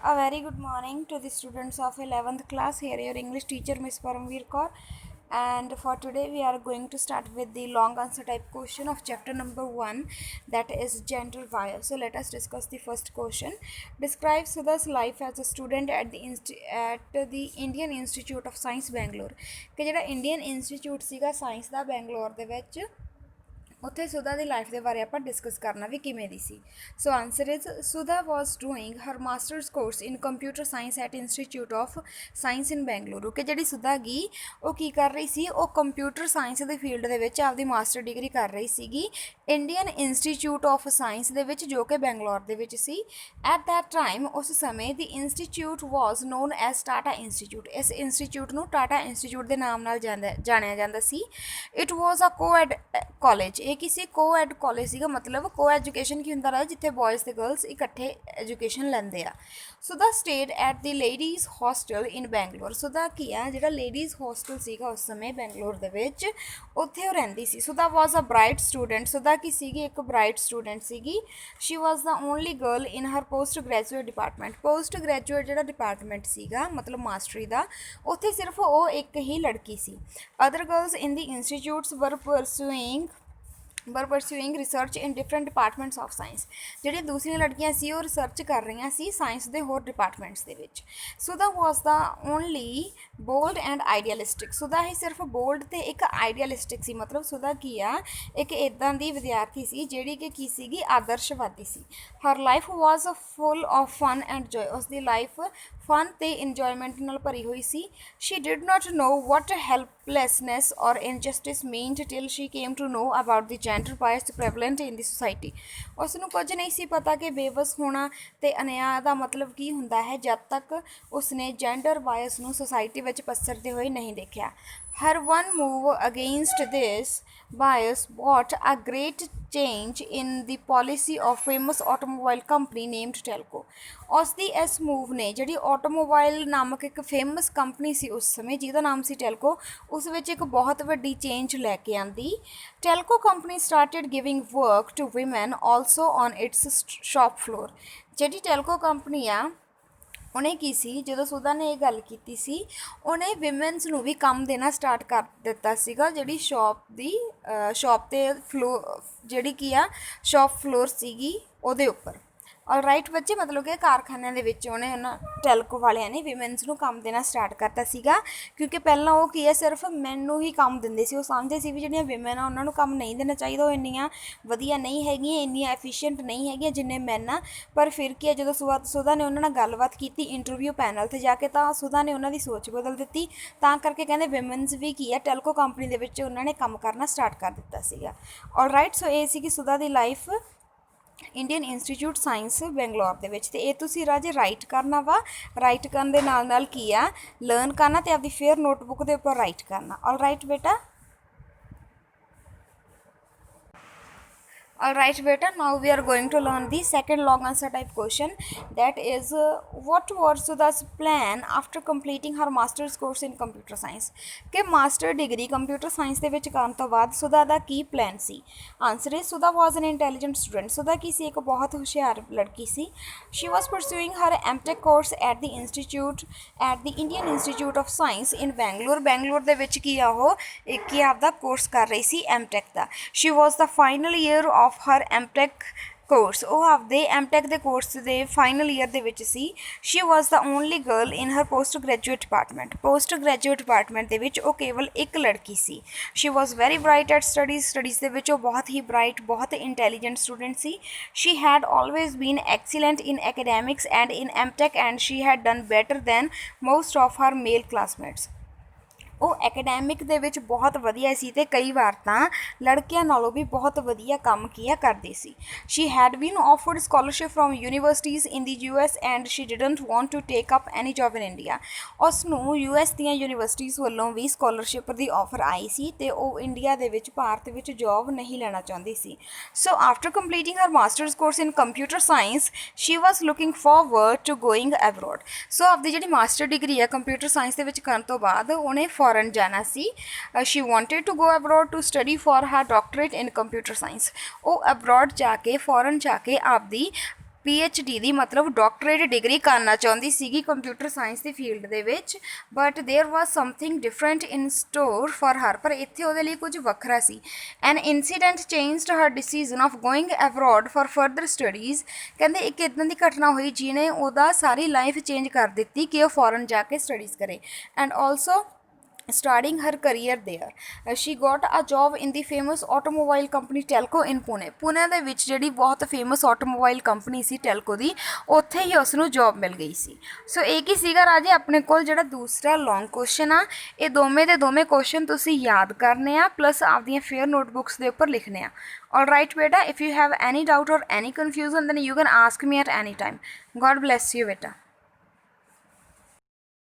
A very good morning to the students of 11th class. Here your English teacher Miss Paramveer Kaur, and for today we are going to start with the long answer type question of chapter number 1, that is gender bias. So let us discuss the first question. Describe Sudha's life as a student at the Indian Institute of Science Bangalore. ਕਿ ਜਿਹੜਾ Indian Institute ਸੀਗਾ science ਦਾ ਬੈਂਗਲੌਰ ਦੇ ਵਿੱਚ ਉੱਥੇ ਸੁਧਾ ਦੀ life ਦੇ ਬਾਰੇ ਆਪਾਂ discuss ਕਰਨਾ ਵੀ ਕਿਵੇਂ ਦੀ ਸੀ। So answer is Sudha was doing her masters course in computer science at institute of science in Bengaluru. ਕਿ ਜਿਹੜੀ ਸੁਧਾ ਗਈ ਉਹ ਕੀ ਕਰ ਰਹੀ ਸੀ, ਉਹ ਕੰਪਿਊਟਰ ਸਾਇੰਸ ਦੇ ਫੀਲਡ ਦੇ ਵਿੱਚ ਆਪਦੀ ਮਾਸਟਰ ਡਿਗਰੀ ਕਰ ਰਹੀ ਸੀਗੀ ਇੰਡੀਅਨ ਇੰਸਟੀਚਿਊਟ ਆਫ ਸਾਇੰਸ ਦੇ ਵਿੱਚ, ਜੋ ਕਿ ਬੈਂਗਲੌਰ ਦੇ ਵਿੱਚ ਸੀ। ਐਟ ਦੈਟ ਟਾਈਮ ਉਸ ਸਮੇਂ ਦੀ institute was known as Tata institute. ਇਸ ਇੰਸਟੀਚਿਊਟ ਨੂੰ ਟਾਟਾ ਇੰਸਟੀਚਿਊਟ ਦੇ ਨਾਮ ਨਾਲ ਜਾਣਿਆ ਜਾਂਦਾ ਸੀ। It was a coed college. ਇਹ ਕਿਸੇ ਕੋਐਡ ਕਾਲਜ ਸੀਗਾ, ਮਤਲਬ ਕੋ ਐਜੂਕੇਸ਼ਨ ਕੀ ਹੁੰਦਾ ਰਿਹਾ, ਜਿੱਥੇ ਬॉयज़ ਤੇ ਗਰਲਸ ਇਕੱਠੇ ਐਜੂਕੇਸ਼ਨ ਲੈਂਦੇ ਆ। Sudha stayed at the ladies hostel in Bangalore. Sudha ਕੀ ਆ, ਜਿਹੜਾ ਲੇਡੀਜ਼ ਹੋਸਟਲ ਸੀਗਾ ਉਸ ਸਮੇਂ ਬੈਂਗਲੌਰ ਦੇ ਵਿੱਚ, ਉੱਥੇ ਉਹ ਰਹਿੰਦੀ ਸੀ। ਸੁਧਾ ਵਾਜ਼ ਅ ਬ੍ਰਾਈਟ ਸਟੂਡੈਂਟ। ਸੁਧਾ ਕੀ ਸੀਗੀ, ਇੱਕ ਬ੍ਰਾਈਟ ਸਟੂਡੈਂਟ ਸੀਗੀ। She was the only girl in her post graduate department. Post graduate ਜਿਹੜਾ ਡਿਪਾਰਟਮੈਂਟ ਸੀਗਾ, ਮਤਲਬ ਮਾਸਟਰੀ ਦਾ, ਉੱਥੇ ਸਿਰਫ ਉਹ ਇੱਕ ਹੀ ਲੜਕੀ ਸੀ। ਅਦਰ ਗਰਲਸ ਇਨ ਦੀ ਇੰਸਟੀਚਿਊਟਸ ਵਰ pursuing research in different departments of science. ਜਿਹੜੀਆਂ ਦੂਸਰੀਆਂ ਲੜਕੀਆਂ ਸੀ ਉਹ ਰਿਸਰਚ ਕਰ ਰਹੀਆਂ ਸੀ ਸਾਇੰਸ ਦੇ ਹੋਰ ਡਿਪਾਰਟਮੈਂਟਸ ਦੇ ਵਿੱਚ। ਸੁਧਾ ਵਾਸ ਦਾ ਓਨਲੀ ਬੋਲਡ ਐਂਡ ਆਈਡੀਅਲਿਸਟਿਕ। ਸੁਧਾ ਹੀ ਸਿਰਫ ਬੋਲਡ ਅਤੇ ਇੱਕ ਆਈਡੀਅਲਿਸਟਿਕ ਸੀ। ਮਤਲਬ ਸੁਧਾ ਕੀ ਆ, ਇੱਕ ਇੱਦਾਂ ਦੀ ਵਿਦਿਆਰਥੀ ਸੀ ਜਿਹੜੀ ਕਿ ਕੀ ਸੀਗੀ, ਆਦਰਸ਼ਵਾਦੀ ਸੀ। Her life was full of fun and joy. ਉਸਦੀ ਲਾਈਫ ਫਨ ਅਤੇ ਇੰਜੋਏਮੈਂਟ ਨਾਲ ਭਰੀ ਹੋਈ ਸੀ। She did not no what helplessness or injustice meant till she came to know about the gender bias prevalent in the society. ਉਸ ਨੂੰ ਕੁਝ ਨਹੀਂ ਸੀ ਪਤਾ ਕਿ ਬੇਵਸ ਹੋਣਾ ਅਤੇ ਅਨਿਆਂ ਦਾ ਮਤਲਬ ਕੀ ਹੁੰਦਾ ਹੈ, ਜਦ ਤੱਕ ਉਸਨੇ ਜੈਂਡਰ ਬਾਇਸ ਨੂੰ ਸੁਸਾਇਟੀ ਵਿੱਚ ਪਸਰਦੇ ਹੋਏ ਨਹੀਂ ਦੇਖਿਆ। Her one move against this bias brought a great change in the policy of famous automobile company named Telco। ਉਸ ਦੀ ਇਸ ਮੂਵ ਨੇ ਜਿਹੜੀ ਆਟੋਮੋਬਾਈਲ ਨਾਮਕ ਇੱਕ ਫੇਮਸ ਕੰਪਨੀ ਸੀ ਉਸ ਸਮੇਂ, ਜਿਹਦਾ ਨਾਮ ਸੀ ਟੈਲਕੋ, ਉਸ ਵਿੱਚ ਇੱਕ ਬਹੁਤ ਵੱਡੀ ਚੇਂਜ ਲੈ ਕੇ ਆਂਦੀ। TELCO company started giving work to women also on its shop floor. ਜਿਹੜੀ ਟੈਲਕੋ ਕੰਪਨੀ ਆ, ਉਹਨੇ ਕੀ ਸੀ, ਜਦੋਂ ਸੁਧਾ ਨੇ ਇਹ ਗੱਲ ਕੀਤੀ ਸੀ, ਉਹਨੇ ਵਿਮਨਸ ਨੂੰ ਵੀ ਕੰਮ ਦੇਣਾ ਸਟਾਰਟ ਕਰ ਦਿੱਤਾ ਸੀਗਾ। ਜਿਹੜੀ ਸ਼ੌਪ 'ਤੇ ਜਿਹੜੀ ਕੀ ਆ ਸ਼ੌਪ ਫਲੋਰ ਸੀਗੀ ਉਹਦੇ ਉੱਪਰ। ਔਰ ਰਾਈਟ ਬੱਚੇ, ਮਤਲਬ ਕਿ ਕਾਰਖਾਨਿਆਂ ਦੇ ਵਿੱਚ ਉਹਨਾਂ ਟੈਲਕੋ ਵਾਲਿਆਂ ਨੇ ਵਿਮਨਸ ਨੂੰ ਕੰਮ ਦੇਣਾ ਸਟਾਰਟ ਕਰਤਾ ਸੀਗਾ। ਕਿਉਂਕਿ ਪਹਿਲਾਂ ਉਹ ਕੀ ਹੈ, ਸਿਰਫ ਮੈਨ ਨੂੰ ਹੀ ਕੰਮ ਦਿੰਦੇ ਸੀ। ਉਹ ਸਮਝਦੇ ਸੀ ਵੀ ਜਿਹੜੀਆਂ ਵਿਮਨ ਆ ਉਹਨਾਂ ਨੂੰ ਕੰਮ ਨਹੀਂ ਦੇਣਾ ਚਾਹੀਦਾ, ਉਹ ਇੰਨੀਆਂ ਵਧੀਆ ਨਹੀਂ ਹੈਗੀਆਂ, ਇੰਨੀਆਂ ਐਫੀਸ਼ੀਐਂਟ ਨਹੀਂ ਹੈਗੀਆਂ ਜਿੰਨੇ ਮੈਨ ਆ। ਪਰ ਫਿਰ ਕੀ ਹੈ, ਜਦੋਂ ਸੁਧਾ ਨੇ ਉਹਨਾਂ ਨਾਲ ਗੱਲਬਾਤ ਕੀਤੀ ਇੰਟਰਵਿਊ ਪੈਨਲ 'ਤੇ ਜਾ ਕੇ, ਤਾਂ ਸੁਧਾ ਨੇ ਉਹਨਾਂ ਦੀ ਸੋਚ ਬਦਲ ਦਿੱਤੀ। ਤਾਂ ਕਰਕੇ ਕਹਿੰਦੇ ਵਿਮਨਸ ਵੀ ਕੀ ਹੈ, ਟੈਲਕੋ ਕੰਪਨੀ ਦੇ ਵਿੱਚ ਉਹਨਾਂ ਨੇ ਕੰਮ ਕਰਨਾ ਸਟਾਰਟ ਕਰ ਦਿੱਤਾ ਸੀਗਾ। ਔਰ ਰਾਈਟ, ਸੋ ਇਹ ਸੀਗੀ ਸੁਧਾ ਦੀ life Indian institute science Bangalore ਦੇ ਵਿੱਚ। ਅਤੇ ਇਹ ਤੁਸੀਂ ਰਾਜੇ ਰਾਈਟ ਕਰਨਾ ਵਾ। ਰਾਈਟ ਕਰਨ ਦੇ ਨਾਲ ਨਾਲ ਕੀ ਆ, ਲਰਨ ਕਰਨਾ ਅਤੇ ਆਪਦੀ ਫੇਅਰ ਨੋਟਬੁੱਕ ਦੇ ਉੱਪਰ ਰਾਈਟ ਕਰਨਾ। ਆਲ ਰਾਈਟ ਬੇਟਾ। Alright beta, now we are going to learn the second long answer type question, that is what was Sudha's plan after completing her master's course in computer science। ਕਿ master degree computer science ਦੇ ਵਿੱਚ ਕਰਨ ਤੋਂ ਬਾਅਦ ਸੁਧਾ ਦਾ ਕੀ plan ਸੀ। Answer ਹੈ ਸੁਧਾ ਵਾਜ਼ ਐਨ intelligent student. ਸੁਧਾ ਕੀ ਸੀ, ਇੱਕ ਬਹੁਤ ਹੁਸ਼ਿਆਰ ਲੜਕੀ ਸੀ। She was pursuing her MTech course at the Indian Institute of science in Bangalore. Bangalore ਦੇ ਵਿੱਚ ਕੀ ਆ, ਉਹ ਇੱਕ ਹੀ ਆਪਦਾ ਕੋਰਸ ਕਰ ਰਹੀ ਸੀ ਐਮਟੈਕ ਦਾ। She was the final year of her MTech course. ਉਹ ਆਪਦੇ ਐਮਟੈਕ ਦੇ ਕੋਰਸ ਦੇ ਫਾਈਨਲ ਈਅਰ ਦੇ ਵਿੱਚ ਸੀ। She was the only girl in her post graduate department. Post graduate department ਦੇ ਵਿੱਚ ਉਹ ਕੇਵਲ ਇੱਕ ਲੜਕੀ ਸੀ। She was very bright at studies ਦੇ ਵਿੱਚ ਉਹ ਬਹੁਤ ਹੀ ਬਰਾਈਟ, ਬਹੁਤ ਇੰਟੈਲੀਜੈਂਟ ਸਟੂਡੈਂਟ ਸੀ। She had always been excellent in academics and in MTech and she had done better than most of her male classmates. ਉਹ ਐਕੈਡੈਮਿਕ ਦੇ ਵਿੱਚ ਬਹੁਤ ਵਧੀਆ ਸੀ ਅਤੇ ਕਈ ਵਾਰ ਤਾਂ ਲੜਕਿਆਂ ਨਾਲੋਂ ਵੀ ਬਹੁਤ ਵਧੀਆ ਕੰਮ ਕਰਦੀ ਸੀ। She had been offered scholarship from universities in the US and she didn't want to take up any job in India. ਉਸ ਨੂੰ US ਦੀਆਂ ਯੂਨੀਵਰਸਿਟੀਜ਼ ਵੱਲੋਂ ਵੀ ਸਕਾਲਰਸ਼ਿਪ ਦੀ ਆਫਰ ਆਈ ਸੀ ਅਤੇ ਉਹ ਇੰਡੀਆ ਦੇ ਵਿੱਚ, ਭਾਰਤ ਵਿੱਚ ਜੋਬ ਨਹੀਂ ਲੈਣਾ ਚਾਹੁੰਦੀ ਸੀ। So after completing her masters course in computer science she was looking forward to going abroad. So ਆਪਦੀ ਜਿਹੜੀ ਮਾਸਟਰ ਡਿਗਰੀ ਹੈ ਕੰਪਿਊਟਰ ਸਾਇੰਸ ਦੇ ਵਿੱਚ ਕਰਨ ਤੋਂ ਬਾਅਦ ਉਹਨੇ ਫੋਰਨ ਜਾਣਾ ਸੀ। She wanted to go abroad to study for her doctorate in computer science. ਉਹ ਅਬਰੋਡ ਜਾ ਕੇ, ਫੋਰਨ ਜਾ ਕੇ ਆਪਦੀ PhD ਦੀ ਮਤਲਬ ਡਾਕਟਰੇਟ ਡਿਗਰੀ ਕਰਨਾ ਚਾਹੁੰਦੀ ਸੀਗੀ ਕੰਪਿਊਟਰ ਸਾਇੰਸ ਦੀ ਫੀਲਡ ਦੇ ਵਿੱਚ, but there was something different in store for her, ਪਰ ਇੱਥੇ ਉਹਦੇ ਲਈ ਕੁਝ ਵੱਖਰਾ ਸੀ। An incident changed her decision of going abroad for further studies. ਕਹਿੰਦੇ ਇੱਕ ਇੱਦਾਂ ਦੀ ਘਟਨਾ ਹੋਈ ਜਿਹਨੇ ਉਹਦਾ ਸਾਰੀ ਲਾਈਫ ਚੇਂਜ ਕਰ ਦਿੱਤੀ ਕਿ ਉਹ ਫੋਰਨ ਜਾ ਕੇ ਸਟੱਡੀਜ਼ ਕਰੇ। And also starting her career there, she got a job in the famous automobile company Telco in Pune। Pune ਦੇ ਵਿੱਚ ਜਿਹੜੀ ਬਹੁਤ ਫੇਮਸ ਆਟੋਮੋਬਾਈਲ ਕੰਪਨੀ ਸੀ ਟੈਲਕੋ ਦੀ, ਉੱਥੇ ਹੀ ਉਸ ਨੂੰ ਜੌਬ ਮਿਲ ਗਈ ਸੀ। ਸੋ ਇਹ ਕੀ ਸੀਗਾ ਰਾਜੇ ਆਪਣੇ ਕੋਲ ਜਿਹੜਾ ਦੂਸਰਾ ਲੌਂਗ ਕੁਐਸਚਨ ਆ, ਇਹ ਦੋਵੇਂ ਦੇ ਦੋਵੇਂ ਕੁਐਸਚਨ ਤੁਸੀਂ ਯਾਦ ਕਰਨੇ ਆ ਪਲੱਸ ਆਪਦੀਆਂ ਫੇਅਰ ਨੋਟਬੁੱਕਸ ਦੇ ਉੱਪਰ ਲਿਖਣੇ ਆ। Alright beta, if you have any doubt or any confusion then you can ask me at any time. God bless you beta.